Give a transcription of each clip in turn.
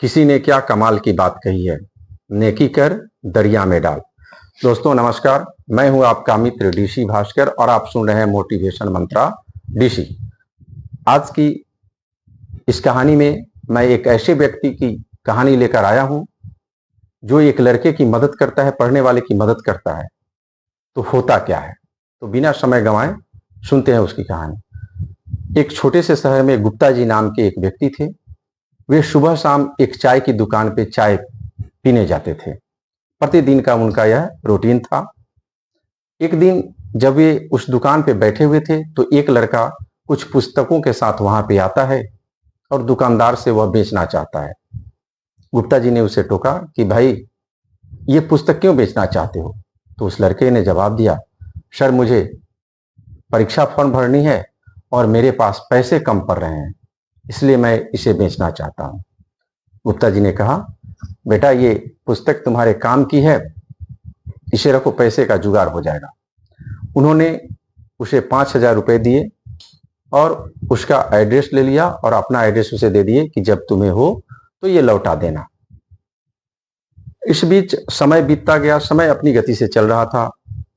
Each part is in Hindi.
किसी ने क्या कमाल की बात कही है, नेकी कर दरिया में डाल। दोस्तों नमस्कार, मैं हूं आपका मित्र डीसी भास्कर और आप सुन रहे हैं मोटिवेशन मंत्रा डीसी। आज की इस कहानी में मैं एक ऐसे व्यक्ति की कहानी लेकर आया हूं जो एक लड़के की मदद करता है, पढ़ने वाले की मदद करता है। तो होता क्या है, तो बिना समय गंवाए सुनते हैं उसकी कहानी। एक छोटे से शहर में गुप्ता जी नाम के एक व्यक्ति थे। वे सुबह शाम एक चाय की दुकान पे चाय पीने जाते थे। प्रतिदिन का उनका यह रूटीन था। एक दिन जब वे उस दुकान पे बैठे हुए थे तो एक लड़का कुछ पुस्तकों के साथ वहां पे आता है और दुकानदार से वह बेचना चाहता है। गुप्ता जी ने उसे टोका कि भाई ये पुस्तक क्यों बेचना चाहते हो? तो उस लड़के ने जवाब दिया, सर मुझे परीक्षा फॉर्म भरनी है और मेरे पास पैसे कम पड़ रहे हैं, इसलिए मैं इसे बेचना चाहता हूं। गुप्ता जी ने कहा, बेटा ये पुस्तक तुम्हारे काम की है, इसे रखो, पैसे का जुगाड़ हो जाएगा। उन्होंने उसे 5,000 रुपए दिए और उसका एड्रेस ले लिया और अपना एड्रेस उसे दे दिए कि जब तुम्हें हो तो ये लौटा देना। इस बीच समय बीतता गया, समय अपनी गति से चल रहा था।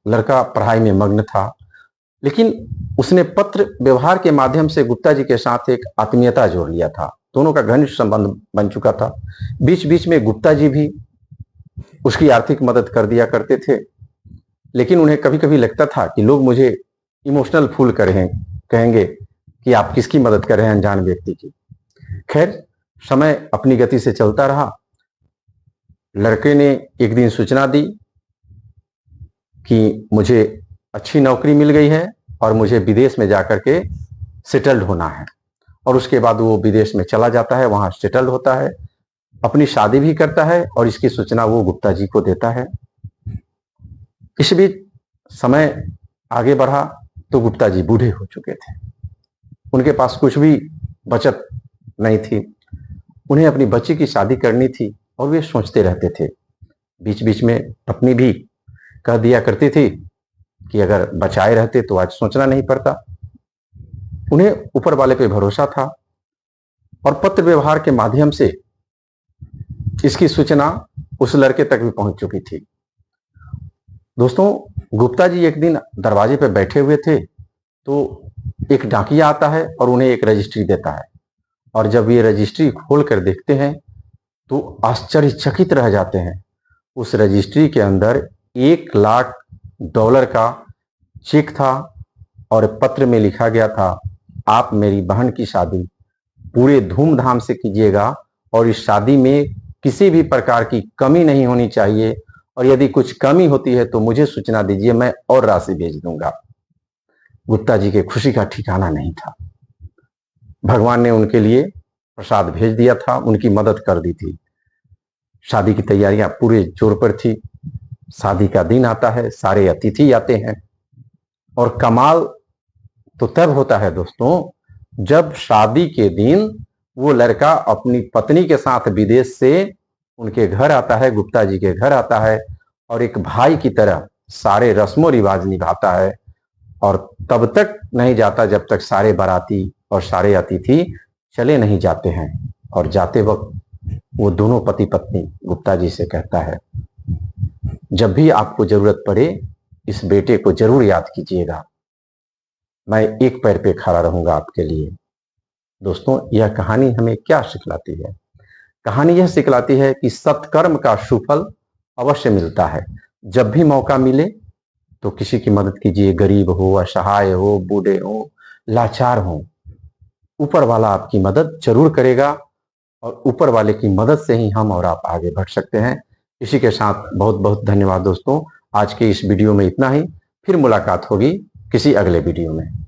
लड़का पढ़ाई में मग्न था, लेकिन उसने पत्र व्यवहार के माध्यम से गुप्ता जी के साथ एक आत्मीयता जोड़ लिया था। दोनों का घनिष्ठ संबंध बन चुका था। बीच बीच में गुप्ता जी भी उसकी आर्थिक मदद कर दिया करते थे, लेकिन उन्हें कभी कभी लगता था कि लोग मुझे इमोशनल फूल कहेंगे कि आप किसकी मदद कर रहे हैं, अनजान व्यक्ति की। खैर समय अपनी गति से चलता रहा। लड़के ने एक दिन सूचना दी कि मुझे अच्छी नौकरी मिल गई है और मुझे विदेश में जाकर के सेटल्ड होना है। और उसके बाद वो विदेश में चला जाता है, वहां सेटल्ड होता है, अपनी शादी भी करता है और इसकी सूचना वो गुप्ता जी को देता है। इस बीच समय आगे बढ़ा तो गुप्ता जी बूढ़े हो चुके थे। उनके पास कुछ भी बचत नहीं थी। उन्हें अपनी बच्ची की शादी करनी थी और वे सोचते रहते थे। बीच बीच में पत्नी भी कह दिया करती थी कि अगर बचाए रहते तो आज सोचना नहीं पड़ता। उन्हें ऊपर वाले पे भरोसा था और पत्र व्यवहार के माध्यम से इसकी सूचना उस लड़के तक भी पहुंच चुकी थी। दोस्तों गुप्ता जी एक दिन दरवाजे पे बैठे हुए थे तो एक डाकिया आता है और उन्हें एक रजिस्ट्री देता है। और जब ये रजिस्ट्री खोल कर देखते हैं तो आश्चर्यचकित रह जाते हैं। उस रजिस्ट्री के अंदर $1,00,000 का चेक था और पत्र में लिखा गया था, आप मेरी बहन की शादी पूरे धूमधाम से कीजिएगा और इस शादी में किसी भी प्रकार की कमी नहीं होनी चाहिए, और यदि कुछ कमी होती है तो मुझे सूचना दीजिए, मैं और राशि भेज दूंगा। गुप्ता जी के खुशी का ठिकाना नहीं था। भगवान ने उनके लिए प्रसाद भेज दिया था, उनकी मदद कर दी थी। शादी की तैयारियां पूरे जोर पर थी। शादी का दिन आता है, सारे अतिथि आते हैं और कमाल तो तब होता है दोस्तों जब शादी के दिन वो लड़का अपनी पत्नी के साथ विदेश से उनके घर आता है, गुप्ता जी के घर आता है और एक भाई की तरह सारे रस्मों रिवाज निभाता है। और तब तक नहीं जाता जब तक सारे बाराती और सारे अतिथि चले नहीं जाते हैं। और जाते वक्त वो दोनों पति पत्नी गुप्ता जी से कहता है, जब भी आपको जरूरत पड़े इस बेटे को जरूर याद कीजिएगा, मैं एक पैर पे खड़ा रहूंगा आपके लिए। दोस्तों यह कहानी हमें क्या सिखलाती है? कहानी यह सिखलाती है कि सत्कर्म का सुफल अवश्य मिलता है। जब भी मौका मिले तो किसी की मदद कीजिए, गरीब हो, असहाय हो, बूढ़े हो, लाचार हो। ऊपर वाला आपकी मदद जरूर करेगा और ऊपर वाले की मदद से ही हम और आप आगे बढ़ सकते हैं। इसी के साथ बहुत बहुत धन्यवाद दोस्तों। आज के इस वीडियो में इतना ही। फिर मुलाकात होगी किसी अगले वीडियो में।